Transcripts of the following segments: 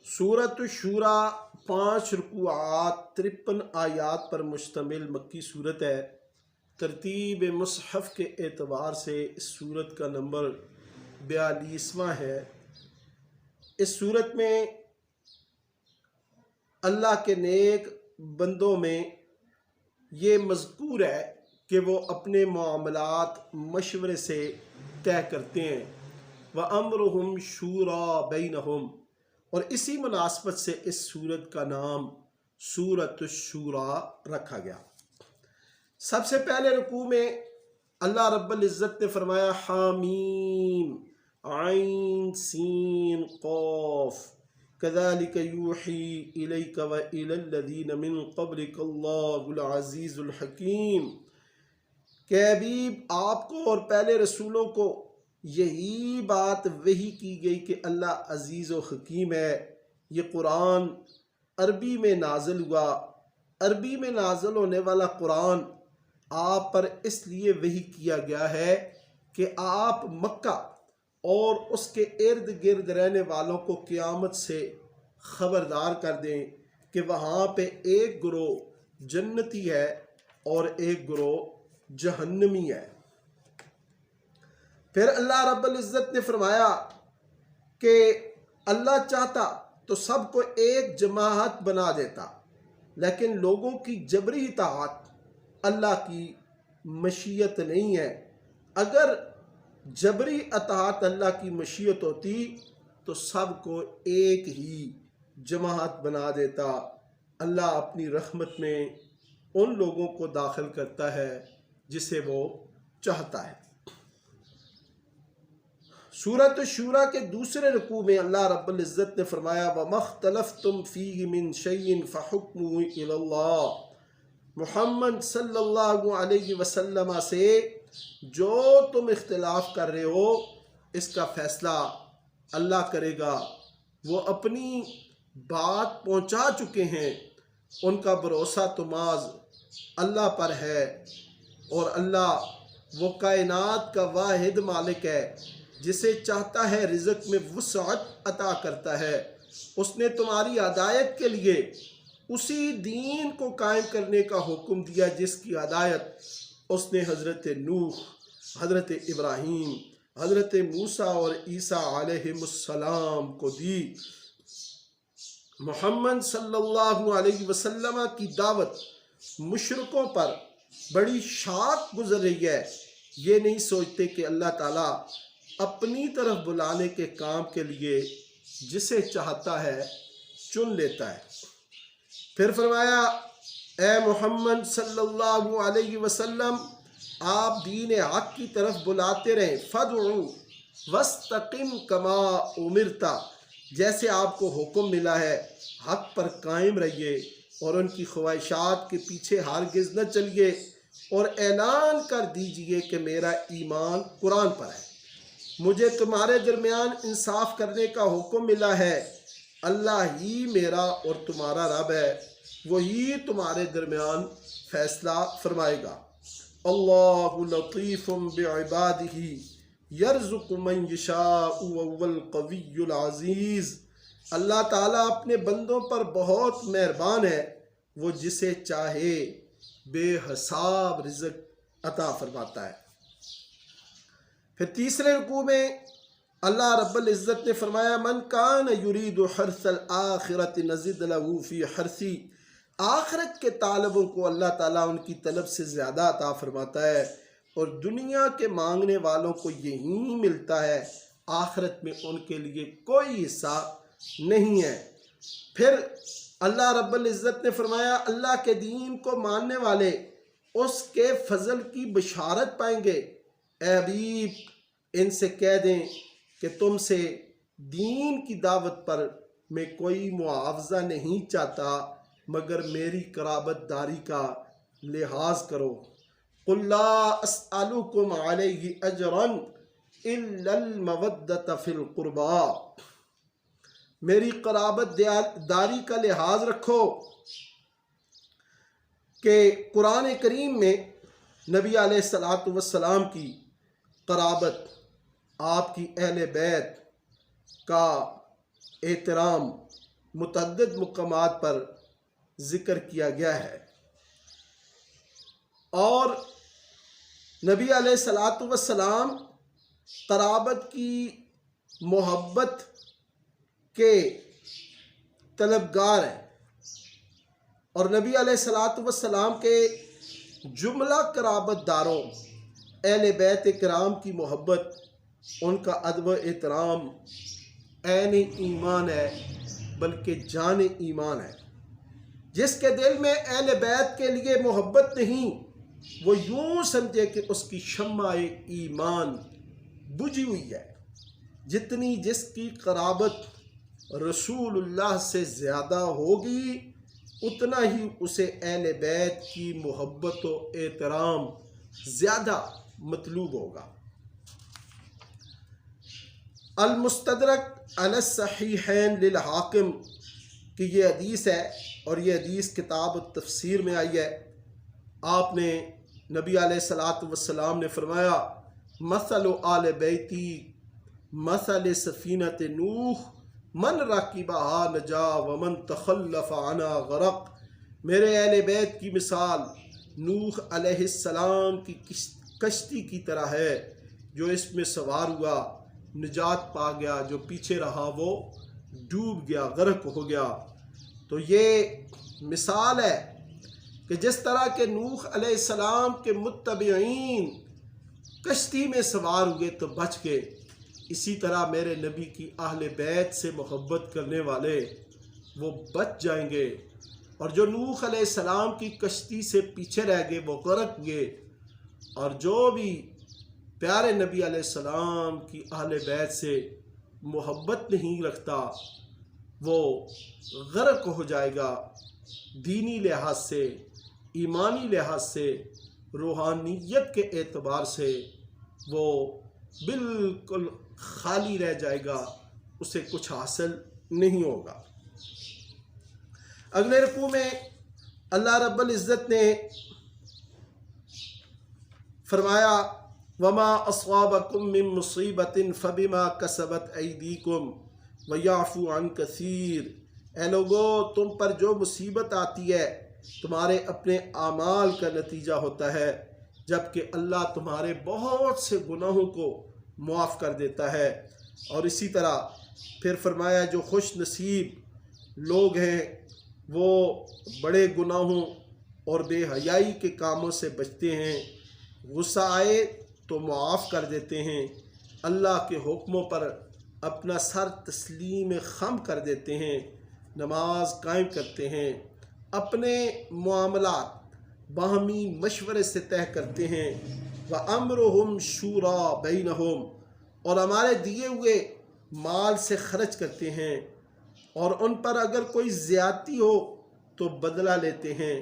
سورۃ الشورى 5 رکوعات 53 آیات پر مشتمل مکی صورت ہے۔ ترتیب مصحف کے اعتبار سے اس صورت کا نمبر 42واں ہے۔ اس صورت میں اللہ کے نیک بندوں میں یہ مذکور ہے کہ وہ اپنے معاملات مشورے سے طے کرتے ہیں۔ وَأَمْرُهُمْ شُورَىٰ بَيْنَهُمْ، اور اسی مناسبت سے اس سورت کا نام سورۃ الشورى رکھا گیا۔ سب سے پہلے رکوع میں اللہ رب العزت نے فرمایا حامیم عین سین قاف کذالک یوحی الیک وإلی الذین من قبلک اللہ العزیز الحکیم، کہ حبیب آپ کو اور پہلے رسولوں کو یہی بات وحی کی گئی کہ اللہ عزیز و حکیم ہے۔ یہ قرآن عربی میں نازل ہوا۔ عربی میں نازل ہونے والا قرآن آپ پر اس لیے وحی کیا گیا ہے کہ آپ مکہ اور اس کے ارد گرد رہنے والوں کو قیامت سے خبردار کر دیں کہ وہاں پہ ایک گروہ جنتی ہے اور ایک گروہ جہنمی ہے۔ پھر اللہ رب العزت نے فرمایا کہ اللہ چاہتا تو سب کو ایک جماعت بنا دیتا، لیکن لوگوں کی جبری اطاعت اللہ کی مشیت نہیں ہے۔ اگر جبری اطاعت اللہ کی مشیت ہوتی تو سب کو ایک ہی جماعت بنا دیتا۔ اللہ اپنی رحمت میں ان لوگوں کو داخل کرتا ہے جسے وہ چاہتا ہے۔ سورۃ الشورى کے دوسرے رکوع میں اللہ رب العزت نے فرمایا وَمَا اخْتَلَفْتُمْ فِيهِ مِنْ شَيْءٍ فَحُكْمُهُ إِلَى اللَّهِ، محمد صلی اللہ علیہ وسلم سے جو تم اختلاف کر رہے ہو اس کا فیصلہ اللہ کرے گا۔ وہ اپنی بات پہنچا چکے ہیں، ان کا بھروسہ تو محض اللہ پر ہے، اور اللہ وہ کائنات کا واحد مالک ہے، جسے چاہتا ہے رزق میں وسعت عطا کرتا ہے۔ اس نے تمہاری ہدایت کے لیے اسی دین کو قائم کرنے کا حکم دیا جس کی ہدایت اس نے حضرت نوح، حضرت ابراہیم، حضرت موسیٰ اور عیسیٰ علیہ السلام کو دی۔ محمد صلی اللہ علیہ وسلم کی دعوت مشرکوں پر بڑی شاق گزر رہی ہے۔ یہ نہیں سوچتے کہ اللہ تعالیٰ اپنی طرف بلانے کے کام کے لیے جسے چاہتا ہے چن لیتا ہے۔ پھر فرمایا اے محمد صلی اللہ علیہ وسلم، آپ دین حق کی طرف بلاتے رہیں۔ فَادْعُوا وَاسْتَقِمْ كَمَا أُمِرْتَ، جیسے آپ کو حکم ملا ہے حق پر قائم رہیے اور ان کی خواہشات کے پیچھے ہرگز نہ چلیے، اور اعلان کر دیجئے کہ میرا ایمان قرآن پر ہے۔ مجھے تمہارے درمیان انصاف کرنے کا حکم ملا ہے۔ اللہ ہی میرا اور تمہارا رب ہے، وہی تمہارے درمیان فیصلہ فرمائے گا۔ اللہ لطیف بعبادہ یرزق من یشاء وہو القوی العزیز، اللہ تعالیٰ اپنے بندوں پر بہت مہربان ہے، وہ جسے چاہے بے حساب رزق عطا فرماتا ہے۔ پھر تیسرے رکوع میں اللہ رب العزت نے فرمایا من کان یرید حرث الآخرۃ نزد لہ فی حرثہ، آخرت کے طالبوں کو اللہ تعالیٰ ان کی طلب سے زیادہ عطا فرماتا ہے، اور دنیا کے مانگنے والوں کو یہی ملتا ہے، آخرت میں ان کے لیے کوئی حصہ نہیں ہے۔ پھر اللہ رب العزت نے فرمایا اللہ کے دین کو ماننے والے اس کے فضل کی بشارت پائیں گے۔ اے حبیب ان سے کہہ دیں کہ تم سے دین کی دعوت پر میں کوئی معاوضہ نہیں چاہتا مگر میری قرابت داری کا لحاظ کرو۔ قُلْ لَا أَسْأَلُكُمْ عَلَيْهِ أَجْرًا إِلَّا الْمَوَدَّةَ فِي الْقُرْبَى، میری قرابت داری کا لحاظ رکھو کہ قرآن کریم میں نبی علیہ السلام کی قرابت، آپ کی اہل بیت کا احترام متعدد مقامات پر ذکر کیا گیا ہے۔ اور نبی علیہ الصلاۃ والسلام قرابت کی محبت کے طلبگار ہیں، اور نبی علیہ الصلاۃ والسلام کے جملہ قرابت داروں اہل بیت کرام کی محبت، ان کا ادب و احترام عین ایمان ہے، بلکہ جان ایمان ہے۔ جس کے دل میں اہل بیت کے لیے محبت نہیں، وہ یوں سمجھے کہ اس کی شمع ایمان بجھی ہوئی ہے۔ جتنی جس کی قرابت رسول اللہ سے زیادہ ہوگی، اتنا ہی اسے اہل بیت کی محبت و احترام زیادہ مطلوب ہوگا۔ المستدرک علی الصحیحین للحاکم کی یہ حدیث ہے، اور یہ حدیث کتاب التفسیر میں آئی ہے۔ آپ نے نبی علیہ الصلاۃ والسلام نے فرمایا، مثل آل بیتی مثل سفینۃ نوح من رکبہا نجا ومن تخلف عنہا غرق۔ میرے اہل بیت کی مثال نوح علیہ السلام کی کشتی کی طرح ہے، جو اس میں سوار ہوا نجات پا گیا، جو پیچھے رہا وہ ڈوب گیا، غرق ہو گیا۔ تو یہ مثال ہے کہ جس طرح کہ نوح علیہ السلام کے متبعین کشتی میں سوار ہوئے تو بچ گئے، اسی طرح میرے نبی کی اہل بیت سے محبت کرنے والے وہ بچ جائیں گے، اور جو نوح علیہ السلام کی کشتی سے پیچھے رہ گئے وہ غرق گئے، اور جو بھی پیارے نبی علیہ السلام کی اہل بیت سے محبت نہیں رکھتا وہ غرق ہو جائے گا۔ دینی لحاظ سے، ایمانی لحاظ سے، روحانیت کے اعتبار سے وہ بالکل خالی رہ جائے گا، اسے کچھ حاصل نہیں ہوگا۔ اگلے رکوع میں اللہ رب العزت نے فرمایا، وما اصابکم من مصیبت فبما کسبت ایدیکم ویعفو عن کثیر۔ اے لوگو، تم پر جو مصیبت آتی ہے تمہارے اپنے اعمال کا نتیجہ ہوتا ہے، جبکہ اللہ تمہارے بہت سے گناہوں کو معاف کر دیتا ہے۔ اور اسی طرح پھر فرمایا، جو خوش نصیب لوگ ہیں وہ بڑے گناہوں اور بے حیائی کے کاموں سے بچتے ہیں، غصہ آئے تو معاف کر دیتے ہیں، اللہ کے حکموں پر اپنا سر تسلیم خم کر دیتے ہیں، نماز قائم کرتے ہیں، اپنے معاملات باہمی مشورے سے طے کرتے ہیں، وَأَمْرُهُمْ شُورَى بَيْنَهُمْ، اور ہمارے دیے ہوئے مال سے خرچ کرتے ہیں، اور ان پر اگر کوئی زیادتی ہو تو بدلہ لیتے ہیں،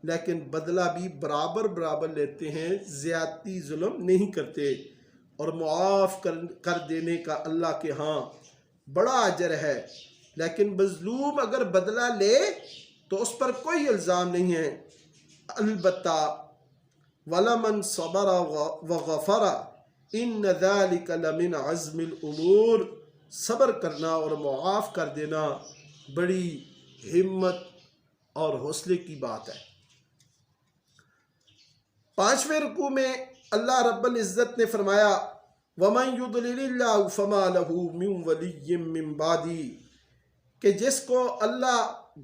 لیکن بدلہ بھی برابر برابر لیتے ہیں، زیادتی ظلم نہیں کرتے، اور معاف کر دینے کا اللہ کے ہاں بڑا اجر ہے۔ لیکن مظلوم اگر بدلہ لے تو اس پر کوئی الزام نہیں ہے، البتہ وَلَمَنْ صَبَرَ وَغَفَرَ إِنَّ ذَلِكَ لَمِنْ عَزْمِ الْأُمُورِ، صبر کرنا اور معاف کر دینا بڑی ہمت اور حوصلے کی بات ہے۔ 5ویں رکوع میں اللہ رب العزت نے فرمایا، وَمَنْ يُضْلِلِ اللَّهُ فَمَا لَهُ مِنْ وَلِيٍّ مِّن بَعْدِهِ، کہ جس کو اللہ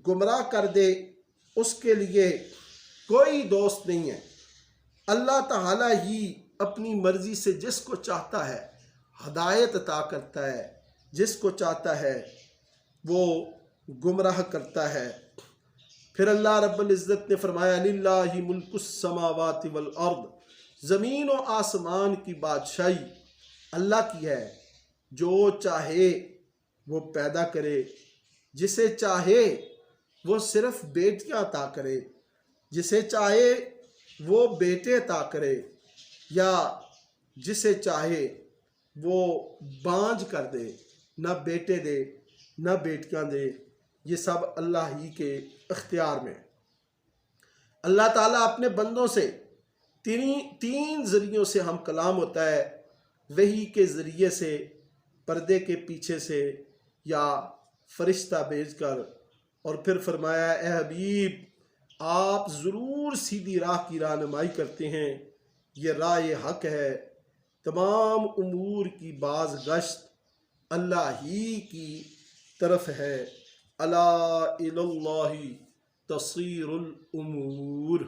گمراہ کر دے اس کے لیے کوئی دوست نہیں ہے۔ اللہ تعالیٰ ہی اپنی مرضی سے جس کو چاہتا ہے ہدایت عطا کرتا ہے، جس کو چاہتا ہے وہ گمراہ کرتا ہے۔ پھر اللہ رب العزت نے فرمایا، لِلَّهِ مُلْكُ السَّمَاوَاتِ وَالْأَرْضِ، زمین و آسمان کی بادشاہی اللہ کی ہے، جو چاہے وہ پیدا کرے، جسے چاہے وہ صرف بیٹیاں عطا کرے، جسے چاہے وہ بیٹے عطا کرے، یا جسے چاہے وہ بانجھ کر دے، نہ بیٹے دے نہ بیٹیاں دے، یہ سب اللہ ہی کے اختیار میں۔ اللہ تعالیٰ اپنے بندوں سے تین ذریعوں سے ہم کلام ہوتا ہے، وحی کے ذریعے سے، پردے کے پیچھے سے، یا فرشتہ بھیج کر، اور پھر فرمایا اے حبیب آپ ضرور سیدھی راہ کی رہنمائی کرتے ہیں، یہ راہ حق ہے، تمام امور کی باز گشت اللہ ہی کی طرف ہے، الا الی اللہ تصیر الامور۔